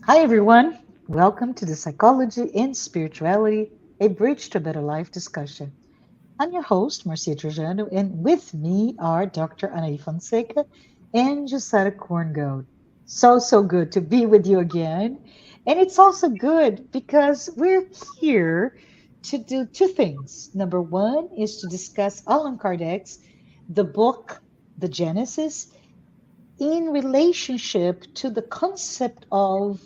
Hi, everyone. Welcome to the Psychology and Spirituality, a Bridge to a Better Life discussion. I'm your host, Marcia Trajano, and with me are Dr. Anahy Fonseca and Jussara Korngold. So good to be with you again. And it's also good because we're here to do two things. Number one is to discuss Allan Kardec's the book, The Genesis, in relationship to the concept of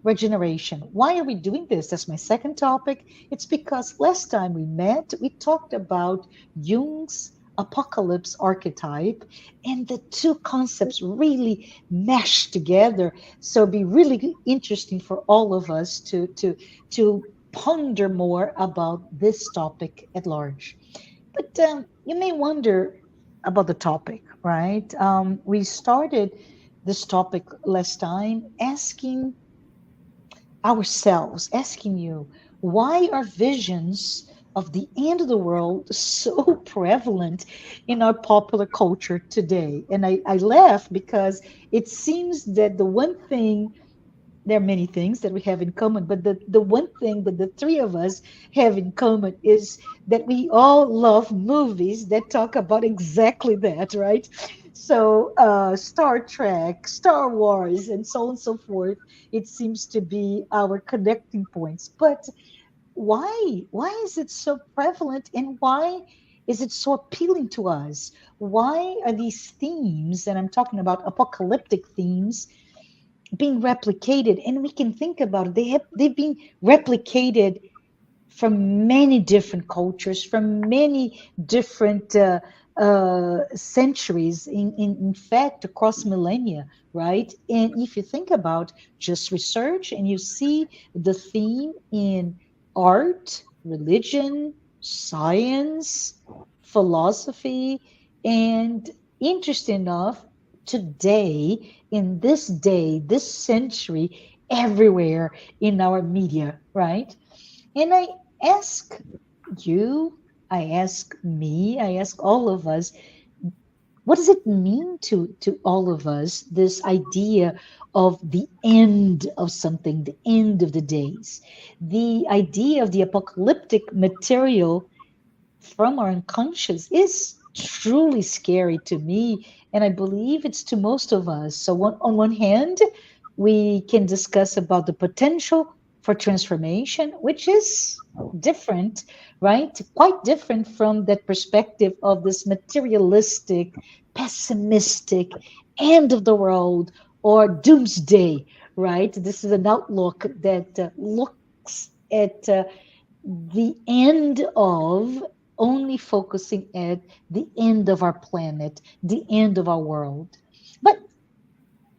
regeneration. Why are we doing this? That's my second topic. It's because last time we met, we talked about Jung's apocalypse archetype, and the two concepts really mesh together. So it'd be really interesting for all of us to ponder more about this topic at large. But you may wonder about the topic, right? We started this topic last time asking you, why are visions of the end of the world so prevalent in our popular culture today? And I laugh because it seems that the one thing there are many things that we have in common, but the one thing that the three of us have in common is that we all love movies that talk about exactly that, right? So, Star Trek, Star Wars, and so on and so forth, it seems to be our connecting points. But why? Why is it so prevalent and why is it so appealing to us? Why are these themes, and I'm talking about apocalyptic themes, being replicated? And we can think about it, they've been replicated from many different cultures, from many different centuries, in fact across millennia, right? And if you think about just research and you see the theme in art, religion, science, philosophy, and interesting enough, today, in this day, this century, everywhere in our media, right? And I ask you, I ask me, I ask all of us, what does it mean to all of us, this idea of the end of something, the end of the days, the idea of the apocalyptic material from our unconscious is truly scary to me, and I believe it's to most of us. So on one hand, we can discuss about the potential for transformation, which is different, right? Quite different from that perspective of this materialistic, pessimistic end of the world or doomsday, right? This is an outlook that looks at the end of only focusing at the end of our planet, the end of our world. But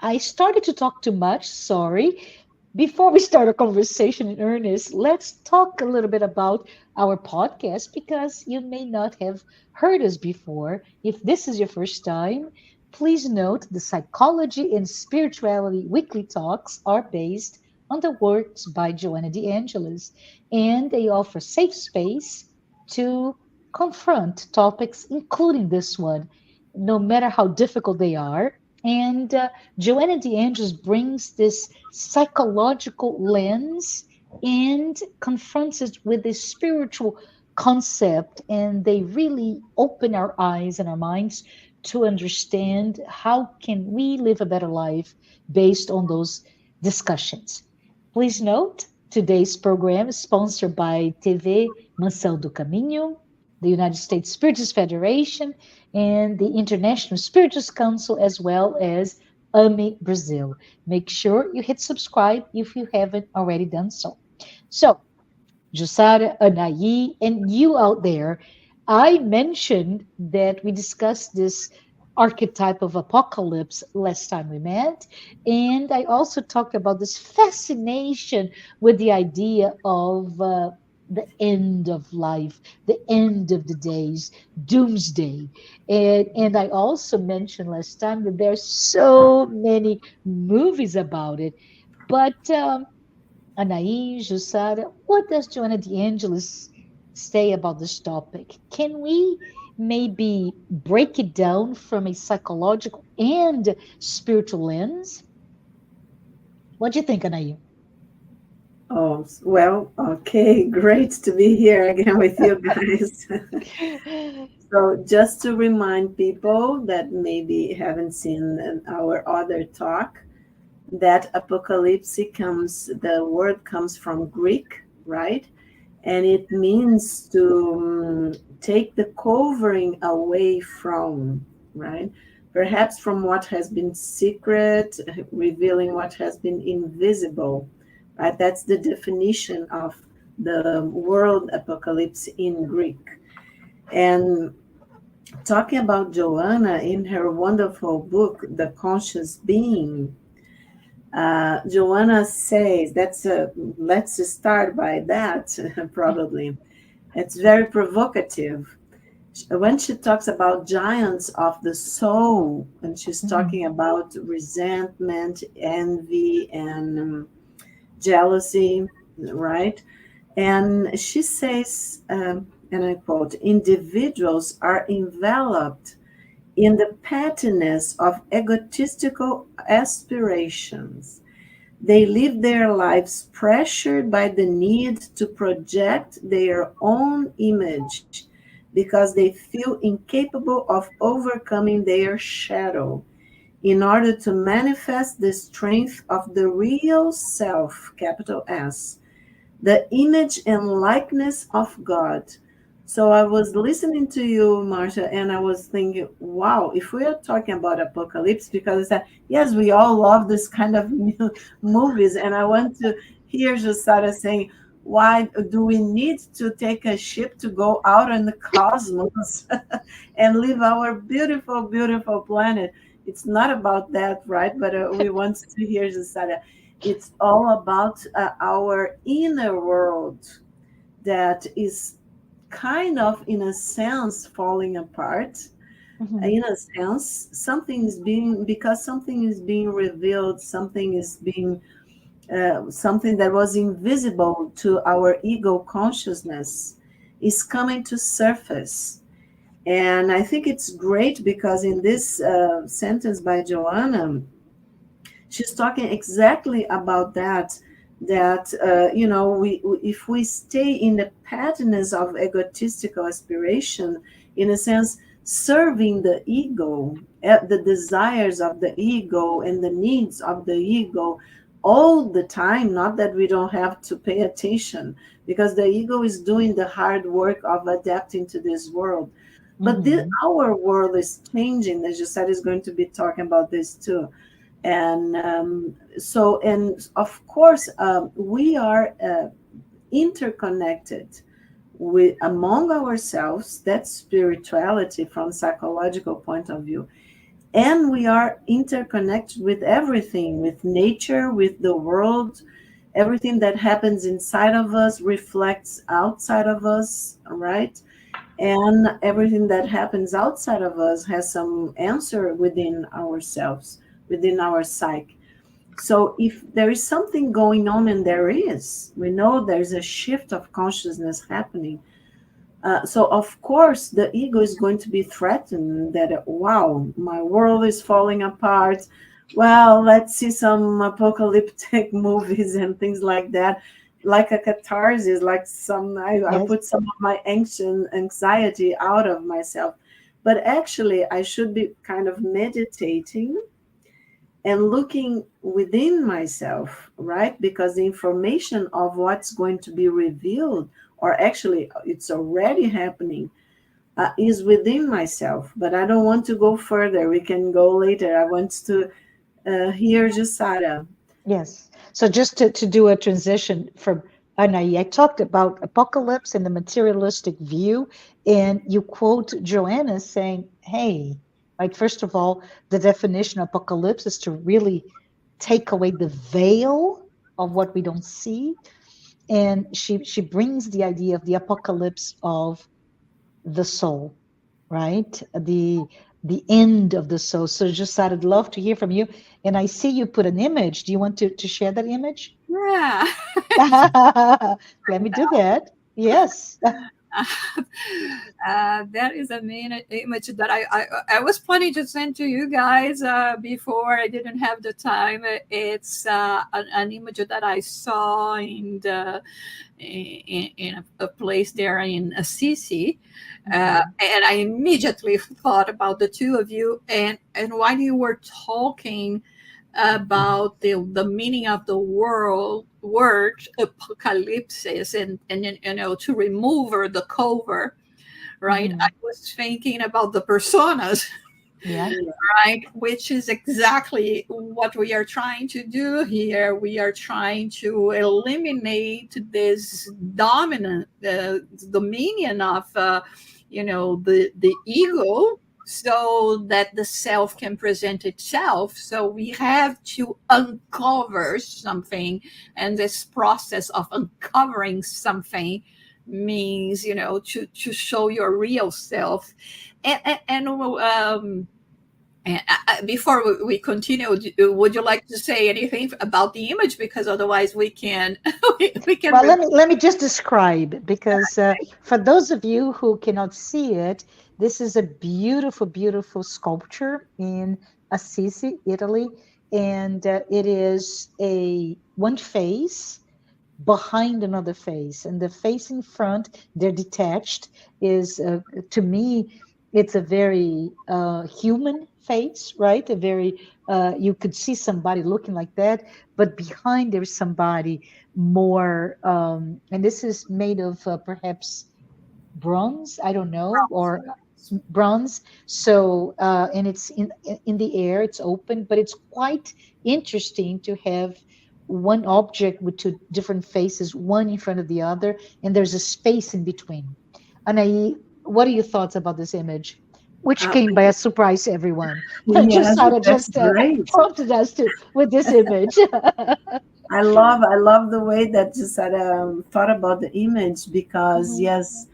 I started to talk too much, sorry. Before we start our conversation in earnest, let's talk a little bit about our podcast because you may not have heard us before. If this is your first time, please note the Psychology and Spirituality weekly talks are based on the works by Joanna de Angelis, and they offer safe space to confront topics, including this one, no matter how difficult they are. And Joanna de Angelis brings this psychological lens and confronts it with a spiritual concept, and they really open our eyes and our minds to understand how can we live a better life based on those discussions. Please note, today's program is sponsored by TV Mansão do Caminho, the United States Spiritist Federation, and the International Spiritist Council, as well as AMI Brazil. Make sure you hit subscribe if you haven't already done so. So, Jussara, Anahy, and you out there, I mentioned that we discussed this archetype of apocalypse last time we met. And I also talked about this fascination with the idea of the end of life, the end of the days, doomsday. And I also mentioned last time that there's so many movies about it. But Anahy, Jussara, what does Joanna de Angelis say about this topic? Can we maybe break it down from a psychological and spiritual lens? What do you think, Anahy? Oh, well, okay, great to be here again with you guys. So, just to remind people that maybe haven't seen our other talk, that apocalypse comes, the word comes from Greek, right? And it means to take the covering away from, right? Perhaps from what has been secret, revealing what has been invisible, right? That's the definition of the world apocalypse in Greek. And talking about Joanna in her wonderful book, The Conscious Being, Joanna says that's a, let's start by that, probably. It's very provocative. When she talks about giants of the soul, and she's Mhm. talking about resentment, envy, and jealousy, right? And she says, and I quote, individuals are enveloped in the pettiness of egotistical aspirations. They live their lives pressured by the need to project their own image because they feel incapable of overcoming their shadow in order to manifest the strength of the real self, capital S, the image and likeness of God. So I was listening to you, Marcia, and I was thinking, wow, if we are talking about apocalypse, because yes, we all love this kind of movies, and I want to hear Jussara saying, why do we need to take a ship to go out in the cosmos and leave our beautiful, beautiful planet? It's not about that, right? But we want to hear Jussara. It's all about our inner world that is kind of, in a sense, falling apart. Mhm. In a sense, something is being, because something is being revealed, something is being, something that was invisible to our ego consciousness is coming to surface. And I think it's great because in this sentence by Joanna, she's talking exactly about that, that if we stay in the patterns of egotistical aspiration, in a sense serving the ego, the desires of the ego and the needs of the ego all the time, not that we don't have to pay attention, because the ego is doing the hard work of adapting to this world. But Mhm. our world is changing, as you said, is going to be talking about this too. And so, and of course, we are interconnected with among ourselves. That's spirituality from psychological point of view. And we are interconnected with everything, with nature, with the world. Everything that happens inside of us reflects outside of us, right? And everything that happens outside of us has some answer within ourselves, within our psyche. So if there is something going on, and there is, we know there's a shift of consciousness happening. So of course the ego is going to be threatened that, wow, my world is falling apart. Well, let's see some apocalyptic movies and things like that, like a catharsis, like I Yes. put some of my anxiety out of myself. But actually I should be kind of meditating and looking within myself, right? Because the information of what's going to be revealed, or actually it's already happening, is within myself. But I don't want to go further. We can go later. I want to hear Jussara. Yes. So just to do a transition from Anahy, I talked about apocalypse and the materialistic view, and you quote Joanna saying, hey, right, first of all, the definition of apocalypse is to really take away the veil of what we don't see. And she brings the idea of the apocalypse of the soul, right? The end of the soul. So just I'd love to hear from you. And I see you put an image. Do you want to share that image? Yeah. Let me do that. Yes. That is a main image that I was planning to send to you guys before. I didn't have the time. It's an image that I saw in a place there in Assisi. And I immediately thought about the two of you. And while you were talking about the meaning of the word apocalypse, and to remove or the cover, right? I Mhm. was thinking about the personas, Yeah. right? Which is exactly what we are trying to do here. We are trying to eliminate this dominant dominion of, the ego, so that the self can present itself. So we have to uncover something, and this process of uncovering something means, to show your real self. And before we continue, would you like to say anything about the image? Because otherwise we can we can. Well, let me just describe, because for those of you who cannot see it, this is a beautiful, beautiful sculpture in Assisi, Italy, and it is a one face behind another face, and the face in front, they're detached, is to me, it's a very human face, right? A very you could see somebody looking like that, but behind there's somebody more, and this is made of perhaps bronze, I don't know, or bronze. So and it's in the air, it's open, but it's quite interesting to have one object with two different faces, one in front of the other, and there's a space in between. Anahy, what are your thoughts about this image, which Uh, came by a surprise to everyone? yes, Jussara that's just great. prompted us to with this image. I love the way that you said, thought about the image, because Mhm. yes,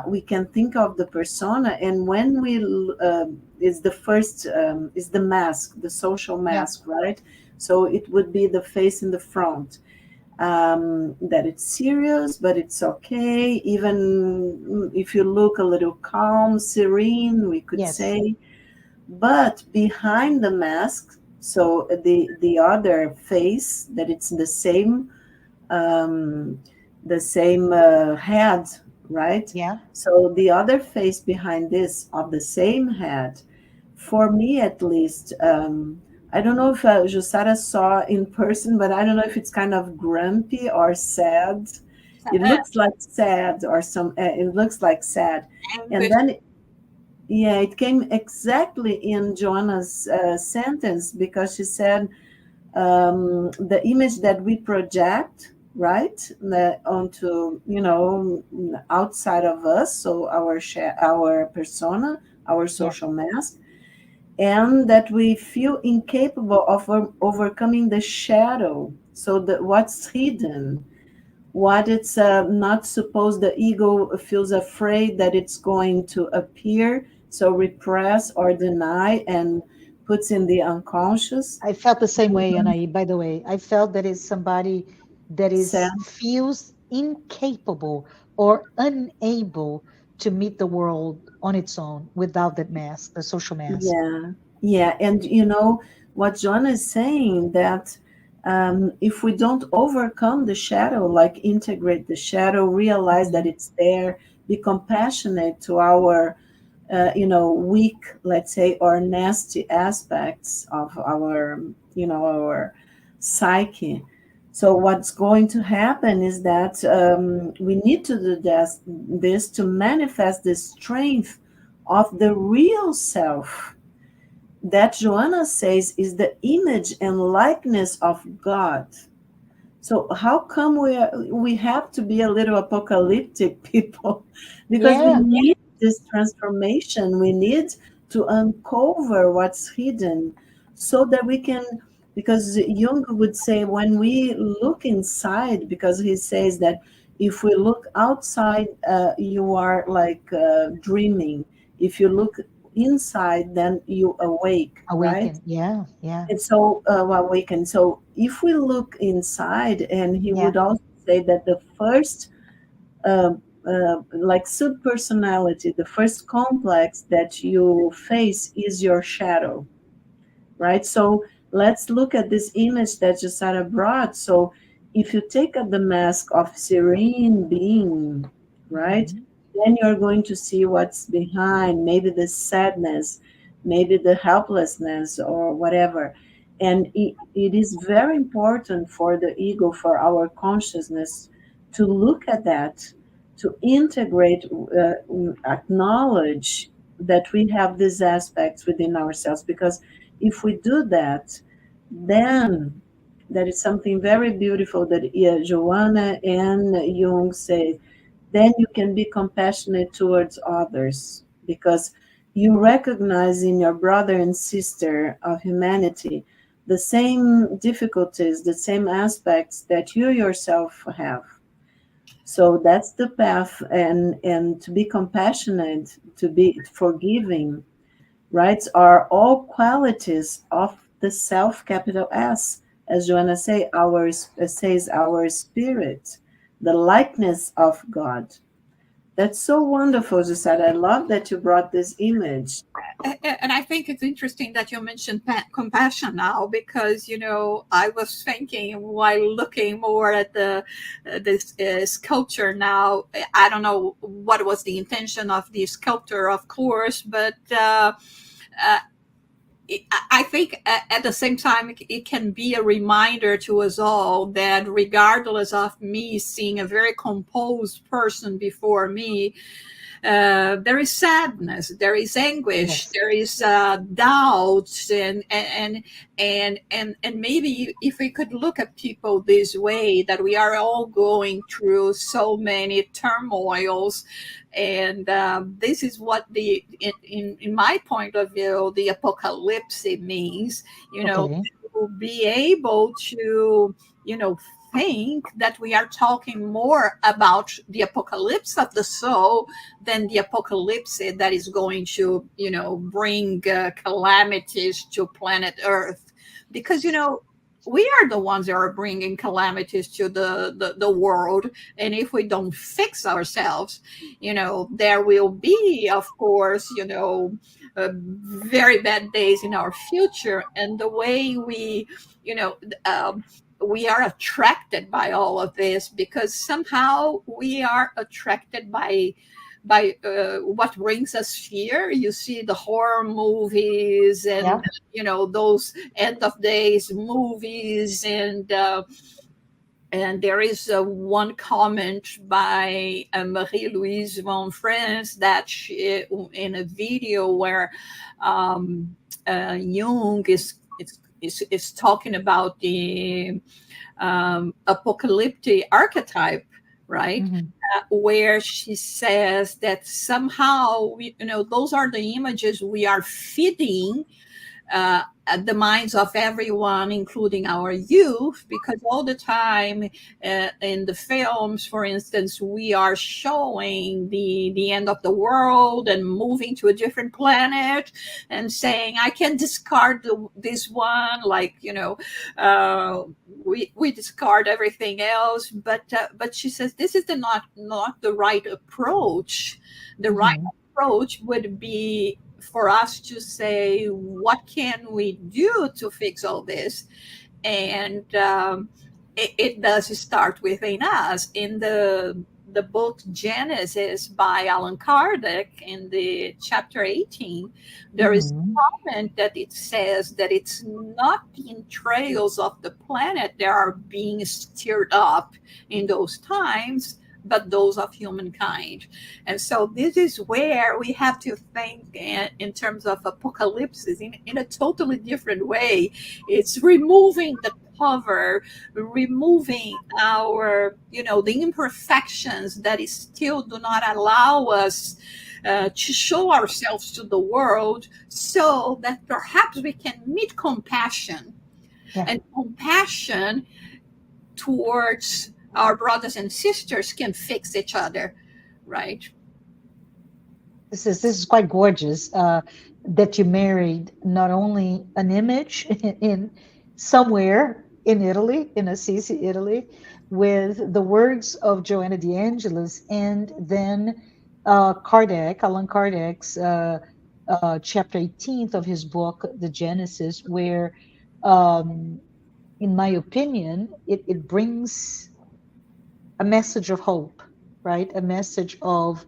we can think of the persona, and when we is the first, is the mask, the social Yeah. mask, right? So it would be the face in the front, that it's serious, but it's okay. Even if you look a little calm, serene, we could Yes. say. But behind the mask, so the other face, that it's um, the same head, right? Yeah. So the other face behind this of the same head, for me at least, I don't know if Jussara saw in person, but I don't know if it's kind of grumpy or sad. It looks like sad, or it looks like sad. And then, yeah, it came exactly in Joanna's sentence, because she said, the image that we project, right, onto, outside of us, so our persona, our Yeah. social mask, and that we feel incapable of overcoming the shadow. So what's hidden, what it's not supposed, the ego feels afraid that it's going to appear, so repress or deny, and puts in the unconscious. I felt the same way, Anaí, by the way. I felt that is somebody that is Sad. feels incapable or unable to meet the world on its own without that mask, the social mask. Yeah, yeah, and what John is saying, that if we don't overcome the shadow, like integrate the shadow, realize that Mhm. it's there, be compassionate to our, weak, let's say, or nasty aspects of our, our psyche. So what's going to happen is that we need to do this to manifest the strength of the real self, that Joanna says is the image and likeness of God. So how come we have to be a little apocalyptic people? Because we Yeah, need this transformation. We need to uncover what's hidden, so that we can. Because Jung would say, when we look inside, because he says that if we look outside, you are like dreaming. If you look inside, then you awake, right? awaken. Yeah, yeah, And so, awaken. So, if we look inside, and he yeah. would also say that the first uh, like subpersonality, the first complex that you face is your shadow, right? So let's look at this image that Jussara brought. So if you take up the mask of serene being, right, Mhm. then you're going to see what's behind, maybe the sadness, maybe the helplessness or whatever. And it is very important for the ego, for our consciousness, to look at that, to integrate, acknowledge that we have these aspects within ourselves. Because if we do that, then there is something very beautiful that Joanna and Jung say. Then you can be compassionate towards others because you recognize in your brother and sister of humanity the same difficulties, the same aspects that you yourself have. So that's the path, and to be compassionate, to be forgiving, right, are all qualities of the self, capital S, as Joanna says, our spirit, the likeness of God. That's so wonderful, Giselle. I love that you brought this image. And I think it's interesting that you mentioned compassion now, because I was thinking while looking more at the this sculpture now. I don't know what was the intention of the sculptor, of course, but uh, I think at the same time it can be a reminder to us all that regardless of me seeing a very composed person before me, there is sadness, there is anguish, Yes. there is doubt, and maybe if we could look at people this way, that we are all going through so many turmoils, and this is what in my point of view, the apocalypse means. Okay. To be able to think that we are talking more about the apocalypse of the soul than the apocalypse that is going to bring calamities to planet Earth, because we are the ones that are bringing calamities to the world. And if we don't fix ourselves, there will be, of course, very bad days in our future. And the way you know um, we are attracted by all of this, because somehow we are attracted by what brings us fear. You see the horror movies, and Yeah. those end of days movies, and there is one comment by Marie-Louise von France that in a video where Jung is talking about the apocalyptic archetype, right? Mhm. Where she says that somehow, those are the images we are feeding at the minds of everyone, including our youth, because all the time in the films, for instance, we are showing the end of the world and moving to a different planet and saying, I can discard this one, like, we discard everything else. But she says this is not the right approach. The right Mhm. approach would be for us to say, what can we do to fix all this? And it does start within us. In the book Genesis by Allan Kardec, in the chapter 18, there is Mhm. a comment that it says that it's not the entrails of the planet that are being stirred up in those times, but those of humankind. And so this is where we have to think in terms of apocalypses in a totally different way. It's removing the cover, removing our, the imperfections that is still do not allow us to show ourselves to the world, so that perhaps we can meet compassion, Yeah. and compassion towards our brothers and sisters can fix each other, right? This is quite gorgeous. That you married not only an image in somewhere in Italy, in Assisi, Italy, with the words of Joanna de Angelis, and then Allan Kardec's chapter 18th of his book, The Genesis, where, um, in my opinion, it brings a message of hope, right? A message of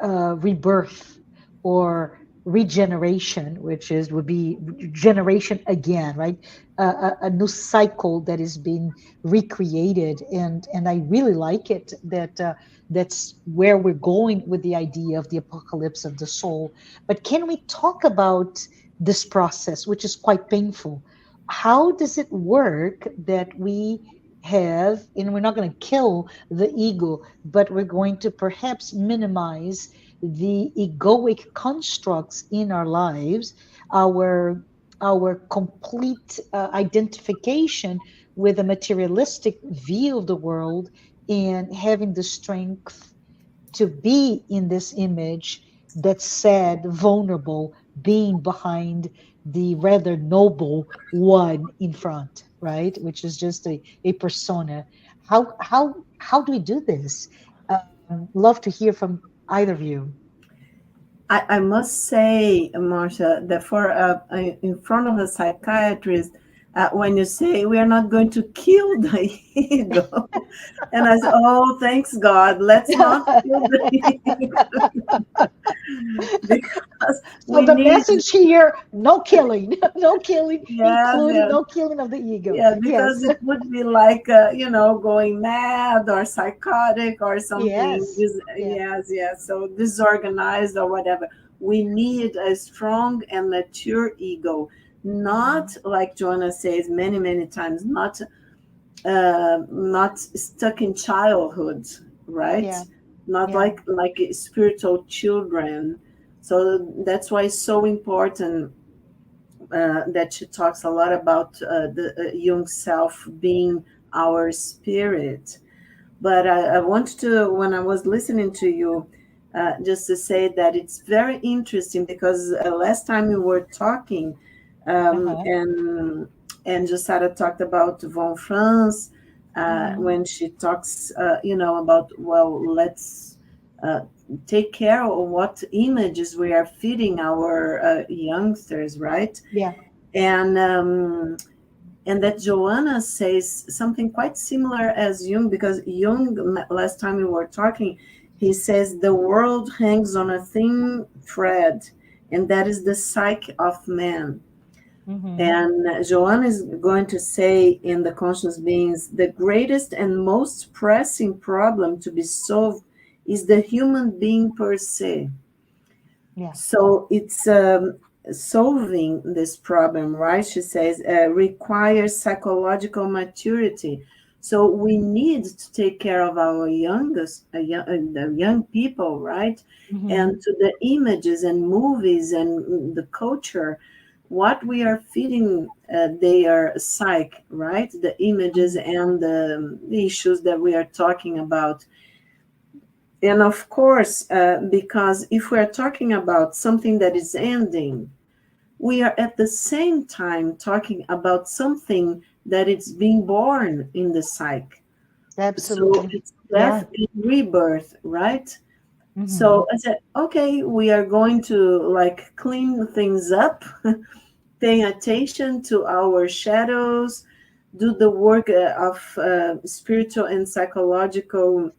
rebirth or regeneration, which is would be generation again, right? A new cycle that is being recreated, and I really like it that that's where we're going with the idea of the apocalypse of the soul. But can we talk about this process, which is quite painful? How does it work that we have, and we're not going to kill the ego, but we're going to perhaps minimize the egoic constructs in our lives, our our complete identification with a materialistic view of the world, and having the strength to be in this image that's sad, vulnerable, being behind the rather noble one in front, right? Which is just a persona. How do we do this? Love to hear from either of you. I must say, Marcia, that for in front of a psychiatrist, when you say we are not going to kill the ego, and I said, "Oh, thanks God, let's not kill the ego," because So we the need, message here, no killing, no killing, yes, including yes, no killing of the ego. yeah, because Yes, it would be like going mad or psychotic or something. yes, yeah. Yes, yes. So disorganized or whatever. We need a strong and mature ego, not Mhm. like Joanna says many, many times, not stuck in childhood, right? Yeah, Not yeah. like spiritual children. So that's why it's so important that she talks a lot about the young self being our spirit. But I wanted to, when I was listening to you, just to say that it's very interesting because last time we were talking, Uh-huh. and Jussara talked about von France Hmm. when she talks, about, well, let's uh, take care of what images we are feeding our youngsters, right? Yeah. And that Joanna says something quite similar as Jung, because Jung, last time we were talking, he says the world hangs on a thin thread, and that is the psyche of man. Hmm. And Joanna is going to say in the conscious beings, the greatest and most pressing problem to be solved is the human being per se. Yeah. So it's solving this problem, right? She says requires psychological maturity. So we need to take care of our the young people, right? And Hmm. to the images and movies and the culture, what we are feeding their psyche, right? The images Hmm. and the issues that we are talking about. And of course, because if we're talking about something that is ending, we are at the same time talking about something that is being born in the psyche. So Absolutely. it's Yeah. death and rebirth, right? Hmm. So I said, okay, we are going to like clean things up, paying attention to our shadows, do the work of spiritual and psychological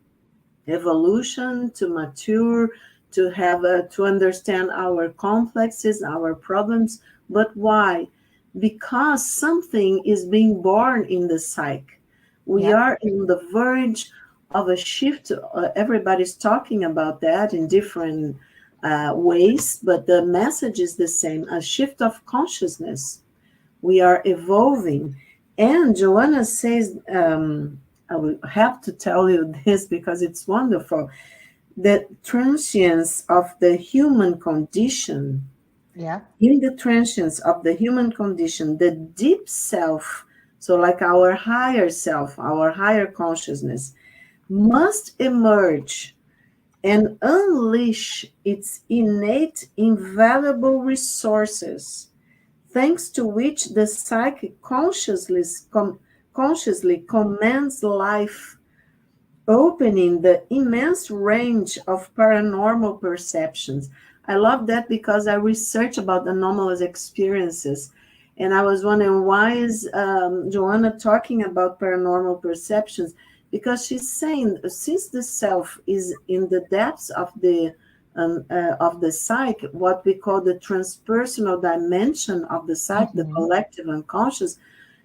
evolution, to mature, to have to understand our complexes, our problems. But why? Because something is being born in the psyche. We Yeah. are in the verge of a shift. Everybody's talking about that in different ways, but the message is the same: a shift of consciousness. We are evolving. And Joanna says, I will have to tell you this because it's wonderful. The transience of the human condition, Yeah. in the transience of the human condition, the deep self, so like our higher self, our higher consciousness, must emerge and unleash its innate, invaluable resources, thanks to which the psyche consciously consciously commands life, opening the immense range of paranormal perceptions. I love that because I research about anomalous experiences, and I was wondering why is Joanna talking about paranormal perceptions? Because she's saying since the self is in the depths of the psyche, what we call the transpersonal dimension of the psyche, the Mhm. collective unconscious,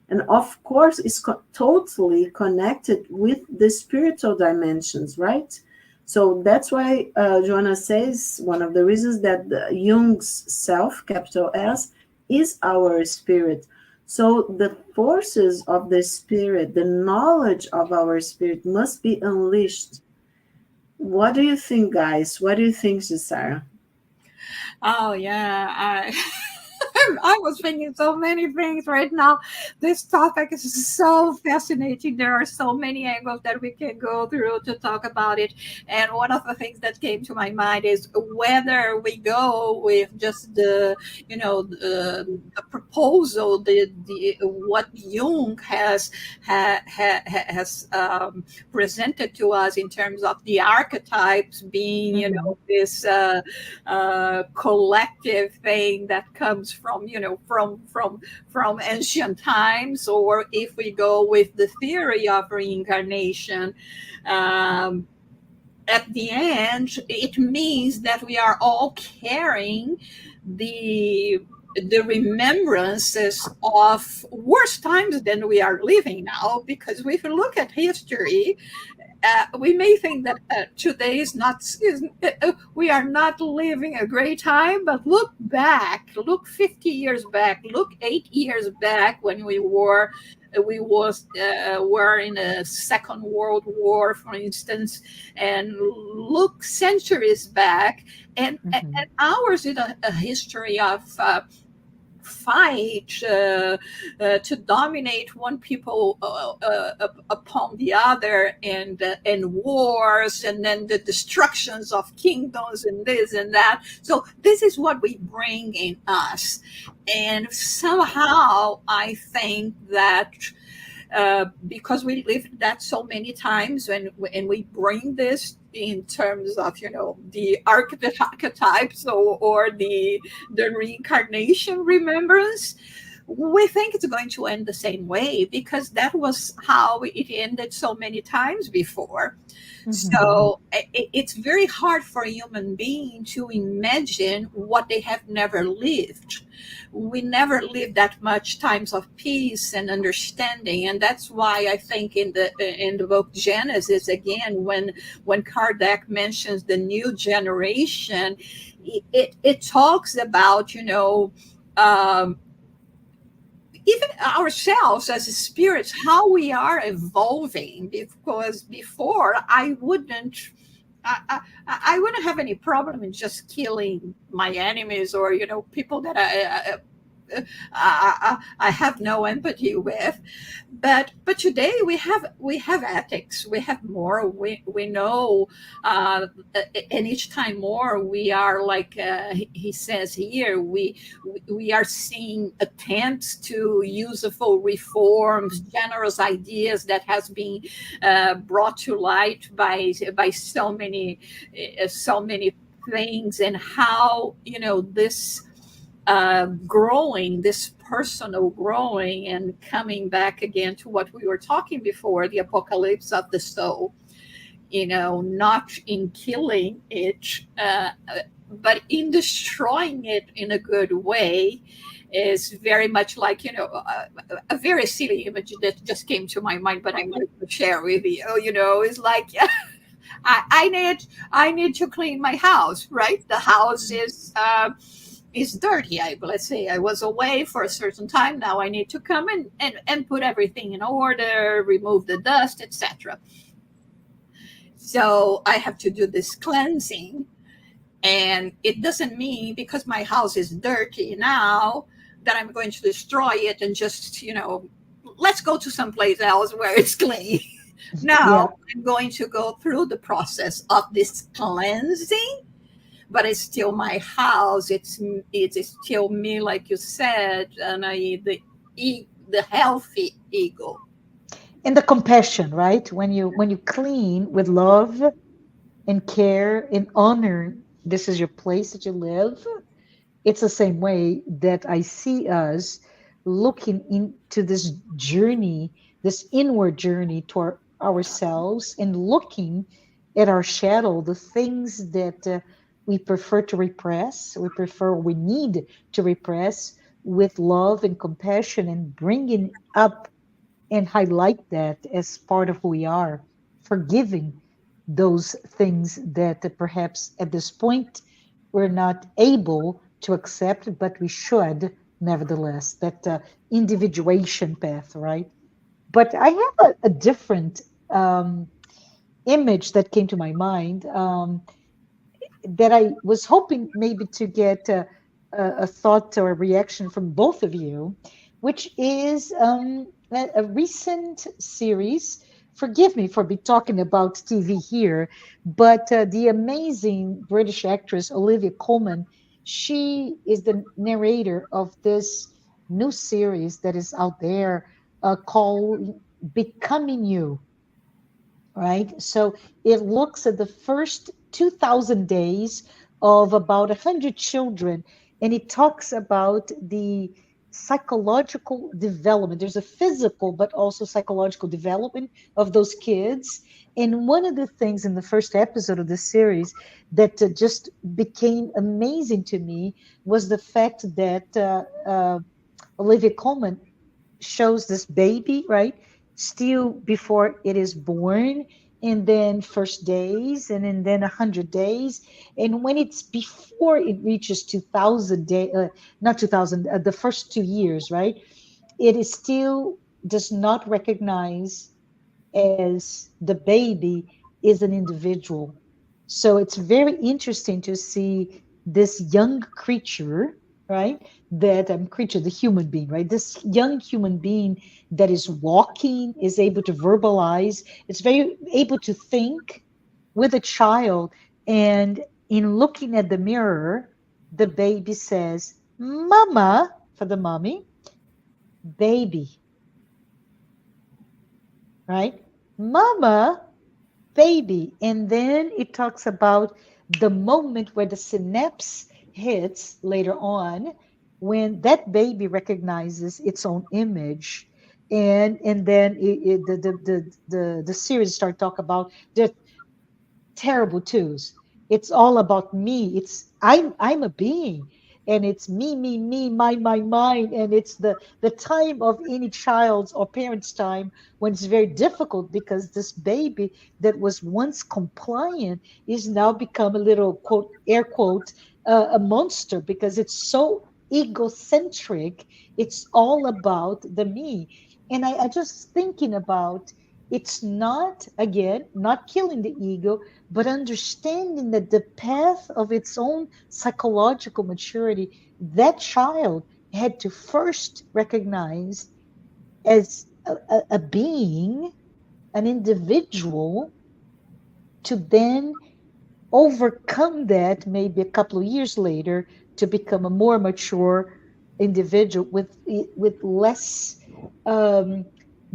and of course is totally connected with the spiritual dimensions, right? So that's why Joanna says one of the reasons that Jung's self, capital S, is our spirit. So the forces of the spirit, the knowledge of our spirit must be unleashed. What do you think, guys? What do you think, Jussara? Oh yeah, I was thinking so many things right now. This topic is so fascinating. There are so many angles that we can go through to talk about it. And one of the things that came to my mind is whether we go with just the proposal, the what Jung has presented to us in terms of the archetypes being, Mhm. this. Collective thing that comes from from ancient times, or if we go with the theory of reincarnation, um, at the end it means that we are all carrying the the remembrances of worse times than we are living now, because if we look at history, we may think that today is not we are not living a great time, but look back, look 50 years back, look 8 years back when were in a Second World War, for instance, and look centuries back, and Mhm. ours is a history of fight to dominate one people upon the other, and wars, and then the destructions of kingdoms and this and that. So this is what we bring in us, and somehow I think that because we lived that so many times, and we bring this in terms of the archetypes, or the reincarnation remembrance, we think it's going to end the same way because that was how it ended so many times before. Mhm. So it's very hard for a human being to imagine what they have never lived. We never lived that much times of peace and understanding, and that's why I think in the book Genesis, again, when Kardec mentions the new generation, it talks about um, even ourselves as spirits, how we are evolving. Because before, I wouldn't have any problem in just killing my enemies, or people that I have no empathy with. But today we have ethics, we have moral, we know, and each time more we are like, he says here, we are seeing attempts to useful reforms, generous ideas that has been brought to light by so many things, and how this growing, this personal growing, and coming back again to what we were talking before, the apocalypse of the soul, not in killing it, but in destroying it in a good way, is very much like, a very silly image that just came to my mind, but I'm going to share with you. It's like, I need to clean my house, right? The house is dirty. Let's say I was away for a certain time. Now I need to come and put everything in order, remove the dust, etc. So I have to do this cleansing, and it doesn't mean because my house is dirty now that I'm going to destroy it and just let's go to someplace else where it's clean. Yeah. Now I'm going to go through the process of this cleansing, but it's still my house. It's still me, like you said, and the healthy ego. And the compassion, right? When you clean with love and care and honor, this is your place that you live. It's the same way that I see us looking into this journey, this inward journey toward ourselves, and looking at our shadow, the things that we prefer to repress, we need to repress, with love and compassion, and bringing up and highlight that as part of who we are, forgiving those things that perhaps at this point we're not able to accept, but we should nevertheless. That individuation path, right? But I have a different image that came to my mind, that I was hoping maybe to get a thought or a reaction from both of you, which is a recent series. Forgive me for be talking about TV here, but the amazing British actress Olivia Colman, she is the narrator of this new series that is out there called Becoming You, right? So it looks at the first 2,000 days of about 100 children, and it talks about the psychological development. There's a physical, but also psychological development of those kids. And one of the things in the first episode of the series that just became amazing to me was the fact that Olivia Colman shows this baby, right? Still before it is born, and then first days, and then 100 days. And when it's before it reaches 2000 day, not 2000, the first 2 years, right? It is still does not recognize as the baby is an individual. So it's very interesting to see this young creature, right? That creature, the human being, right? This young human being that is walking, is able to verbalize, it's very able to think with a child. And in looking at the mirror, the baby says, Mama, for the mommy, baby, right? Mama, baby. And then it talks about the moment where the synapse hits later on, when that baby recognizes its own image. And then the series start talk about the terrible twos. It's all about me. I'm a being, and it's me, my mine. And it's the time of any child's or parent's time when it's very difficult, because this baby that was once compliant is now become a little, quote, air quote, a monster, because it's so egocentric. It's all about the me. And I just thinking about, it's not, again, not killing the ego, but understanding that the path of its own psychological maturity, that child had to first recognize as a being, an individual, to then overcome that maybe a couple of years later to become a more mature individual with less um,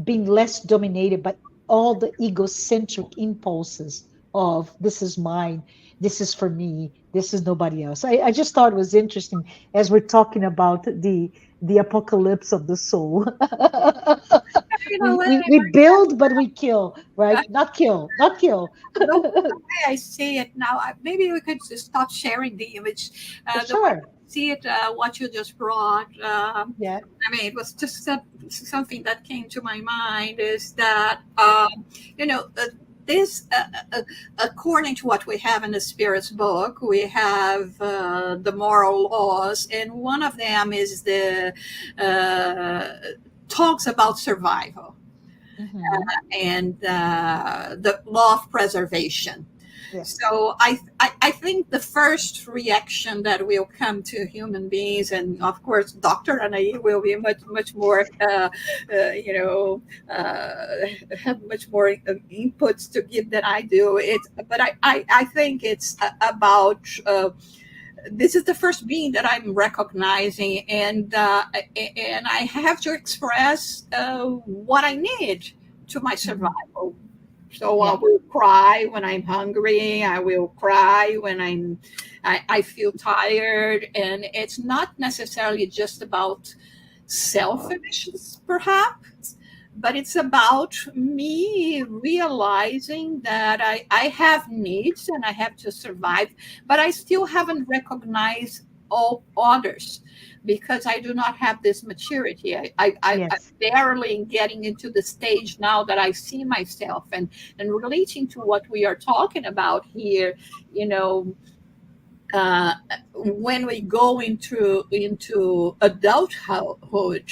being less dominated by all the egocentric impulses of this is mine, this is for me, this is nobody else. I just thought it was interesting as we're talking about the apocalypse of the soul. You know we, what? we we build but we kill, right? Not kill, not kill. The way I see it now, maybe we could just stop sharing the image. The way I Sure. see it, what you just brought. Yeah. I mean, it was just something that came to my mind is that, you know, this, according to what we have in the Spirit's book, we have the moral laws, and one of them is the talks about survival Hmm. and the law of preservation. Yes. So I think the first reaction that will come to human beings, and of course, Dr. Anahy will be much more, you know, have much more inputs to give than I do. But I think it's about. This is the first being that I'm recognizing, and I have to express what I need. to my Mhm. survival. So I Yeah. will cry when I'm hungry. I will cry when I feel tired. And it's not necessarily just about selfishness, perhaps, but it's about me realizing that I have needs and I have to survive, but I still haven't recognized all others because I do not have this maturity. I'm Yes. barely getting into the stage now that I see myself, and relating to what we are talking about here, you know, uh, when we go into adulthood,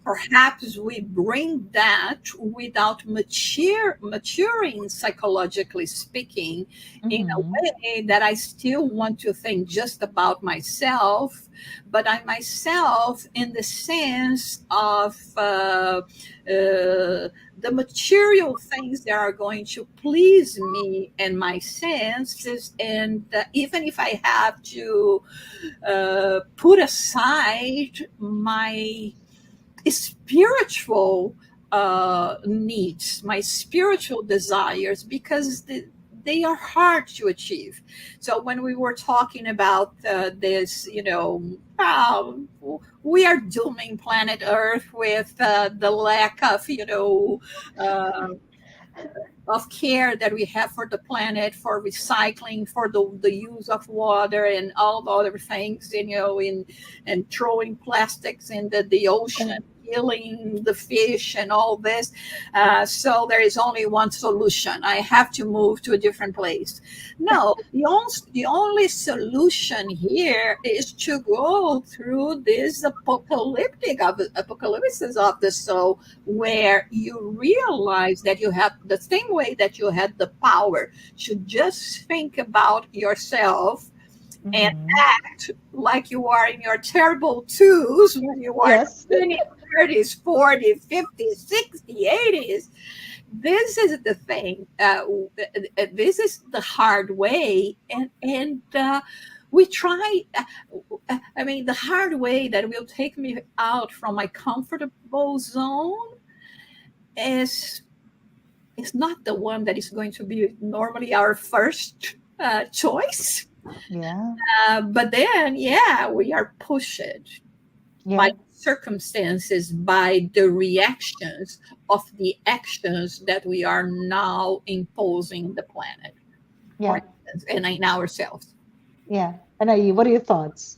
perhaps we bring that without maturing psychologically speaking, in a Hmm. way that I still want to think just about myself, but I myself in the sense of the material things that are going to please me and my senses, and even if I have to put aside my spiritual needs, my spiritual desires, because they are hard to achieve. So when we were talking about this, we are dooming planet Earth with the lack of, uh, of care that we have for the planet, for recycling, for the use of water and all the other things, and throwing plastics in the ocean, killing the fish and all this. So there is only one solution. I have to move to a different place. No, the only solution here is to go through this apocalypse of the soul, where you realize that you have the same way that you had the power to just think about yourself and Hmm. act like you are in your terrible twos when you are Yes. 20s, 30s, 40s, 50s, 60s, 80s. This is the thing. This is the hard way, and we try. I mean, the hard way that will take me out from my comfortable zone is not the one that is going to be normally our first choice. Yeah. But then, yeah, we are pushed by Yeah. circumstances, by the reactions of the actions that we are now imposing on the planet, for Yeah. instance, and in ourselves. Yeah. Anahy, what are your thoughts?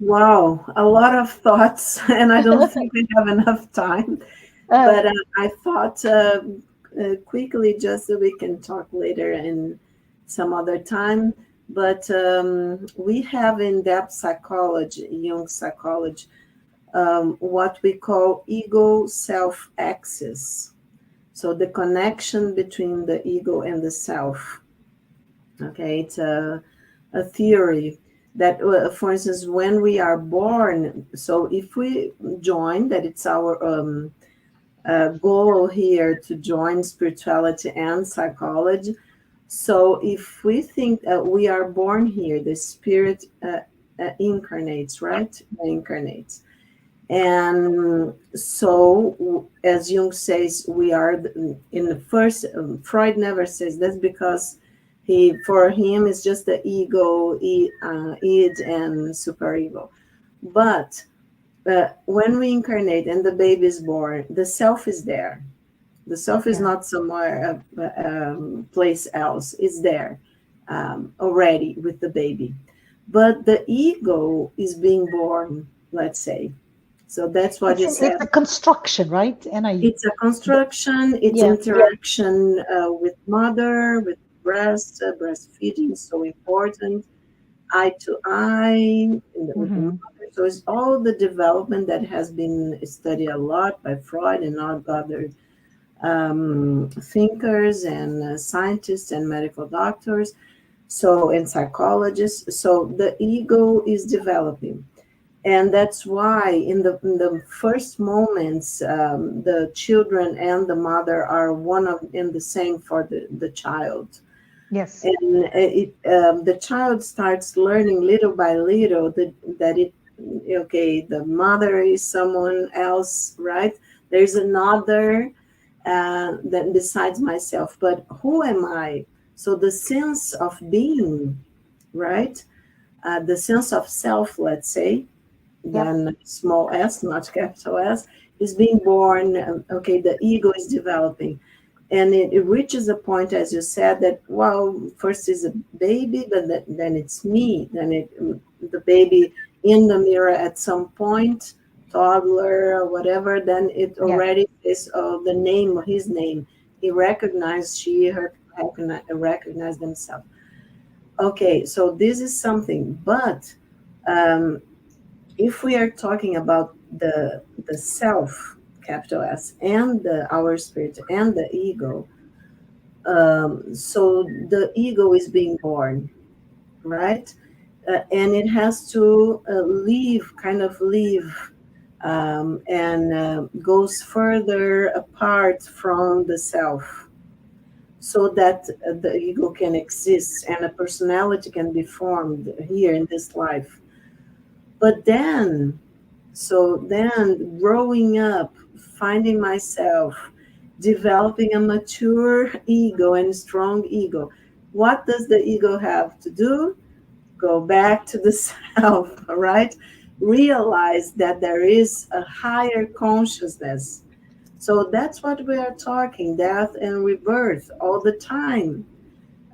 Wow, a lot of thoughts, and I don't think we have enough time. uh, But I thought quickly, just so we can talk later in some other time. But we have in depth psychology, Jung psychology, what we call ego self axis. So the connection between the ego and the self. Okay, it's a theory that, for instance, when we are born, so if we join, that it's our goal here to join spirituality and psychology. So if we think that we are born here, the spirit incarnates, right? Incarnates. And so, as Jung says, we are in the first. Freud never says that's because for him, it's just the ego, id, and superego. But when we incarnate and the baby is born, the self is there. The self is yeah. not somewhere place else. It's there already with the baby. But the ego is being born, let's say. So that's what you It's said. a construction, right? Anahy. It's a construction, it's Yeah. interaction with mother, with breast, breastfeeding, so important, eye to eye with the Hmm. mother. So it's all the development that has been studied a lot by Freud and all other thinkers and scientists and medical doctors. So, and psychologists. So the ego is developing. And that's why in the first moments, the children and the mother are one of in the same for the child. Yes. And the child starts learning little by little that it, okay, the mother is someone else, right? There's another, Then besides myself, but who am I? So the sense of being, right? The sense of self, let's say, Yep. then small s, not capital S, is being born. Okay, the ego is developing. And it reaches a point, as you said, that, well, first is a baby, but then it's me. Then the baby in the mirror at some point, toddler or whatever, then it Yeah. already is the name, his name. He recognized, she, her, recognize themselves. Okay, so this is something. But um, if we are talking about the self, capital S, and our spirit and the ego, so the ego is being born, right? And it has to leave, kind of leave, and goes further apart from the self, so that the ego can exist and a personality can be formed here in this life. But then, so then growing up, finding myself, developing a mature ego and strong ego, what does the ego have to do? Go back to the self, right? Realize that there is a higher consciousness. So that's what we are talking, death and rebirth all the time,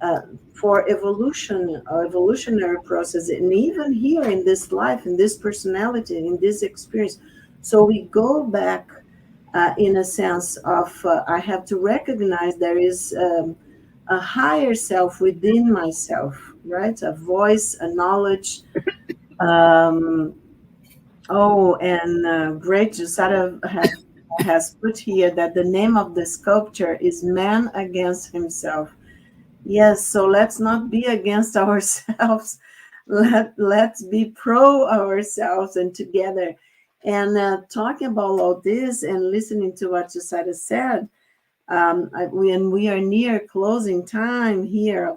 uh, for evolution or evolutionary process, and even here in this life, in this personality, in this experience. So we go back, in a sense of, I have to recognize there is a higher self within myself, right? A voice, a knowledge. um, oh, and great Jussara has put here that the name of the sculpture is Man Against Himself. Yes, so let's not be against ourselves. Let's be pro ourselves and together. And talking about all this and listening to what Josiah said, when we are near closing time here,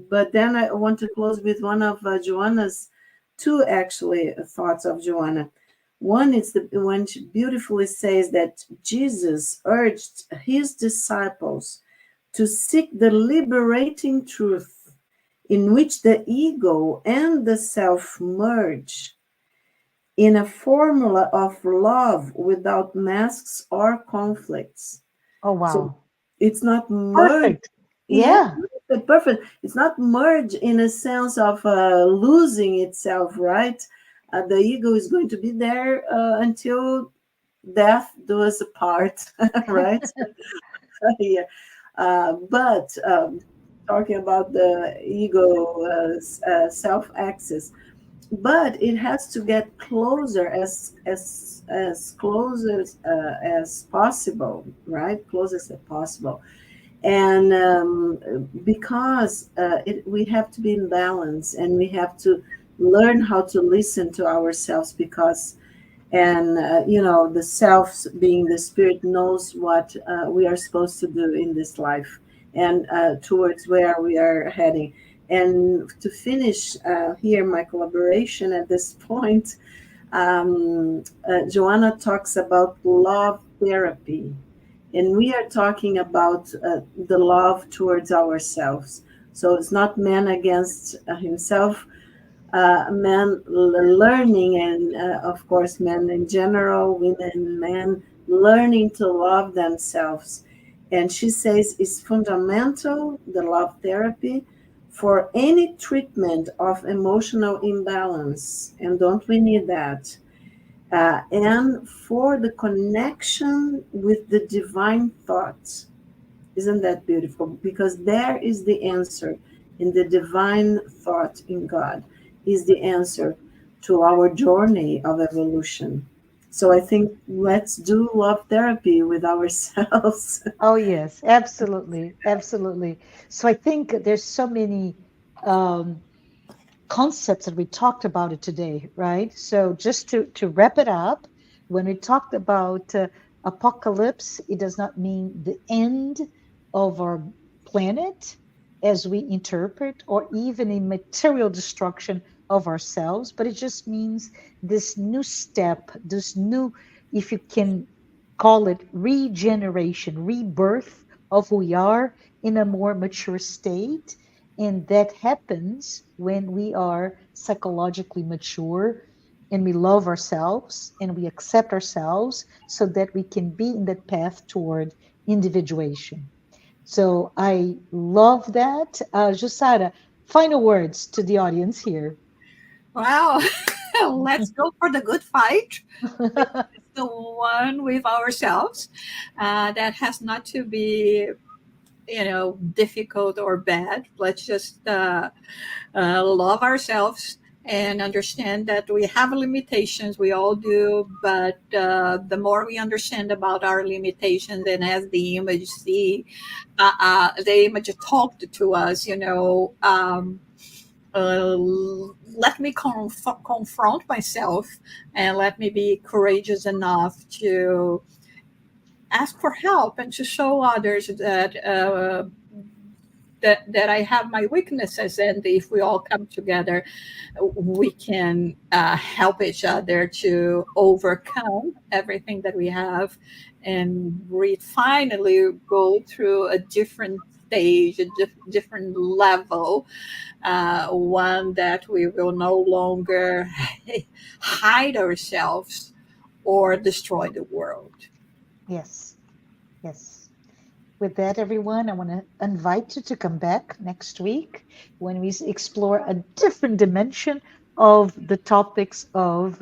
but then I want to close with one of Joanna's two actually thoughts of Joanna. One is when she beautifully says that Jesus urged his disciples to seek the liberating truth in which the ego and the self merge in a formula of love without masks or conflicts. Oh, So wow. it's not merge. Perfect. Yeah, Yeah. perfect. It's not merge in a sense of losing itself, right? The ego is going to be there until death do us apart, right? Yeah. But talking about the ego, self access, but it has to get closer, as close as possible, right? Closest as possible. And because we have to be in balance, and we have to learn how to listen to ourselves, because, and the self, being the spirit, knows what we are supposed to do in this life, and towards where we are heading. And to finish here my collaboration at this point, Joanna talks about love therapy, and we are talking about the love towards ourselves. So it's not man against himself, men learning, and of course men in general, women, men, learning to love themselves. And she says it's fundamental, the love therapy, for any treatment of emotional imbalance. And don't we need that? And for the connection with the divine thoughts. Isn't that beautiful? Because there is the answer in the divine thought in God, is the answer to our journey of evolution. So I think let's do love therapy with ourselves. Oh, yes, absolutely. Absolutely. So I think there's so many um, concepts that we talked about it today, right? So just to wrap it up, when we talked about apocalypse, it does not mean the end of our planet as we interpret, or even a material destruction of ourselves, but it just means this new step, this new, if you can call it regeneration, rebirth of who we are in a more mature state. And that happens when we are psychologically mature and we love ourselves and we accept ourselves so that we can be in that path toward individuation. So I love that. Jussara, final words to the audience here. Wow. Let's go for the good fight, which is the one with ourselves. That has not to be, difficult or bad. Let's just love ourselves and understand that we have limitations. We all do, but the more we understand about our limitations, and as the image the image talked to us, uh, let me confront myself, and let me be courageous enough to ask for help and to show others that I have my weaknesses, and if we all come together, we can help each other to overcome everything that we have, and we finally go through a different stage, a different level, one that we will no longer hide ourselves or destroy the world. Yes, yes. With that, everyone, I want to invite you to come back next week when we explore a different dimension of the topics of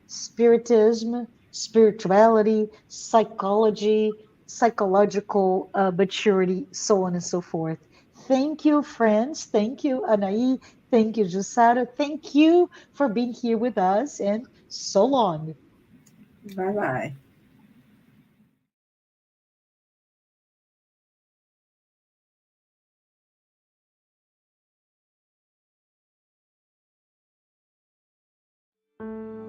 spiritism, spirituality, psychology, psychological maturity, so on and so forth. Thank you, friends. Thank you, Anahy. Thank you, Jussara. Thank you for being here with us, and so long. Bye bye.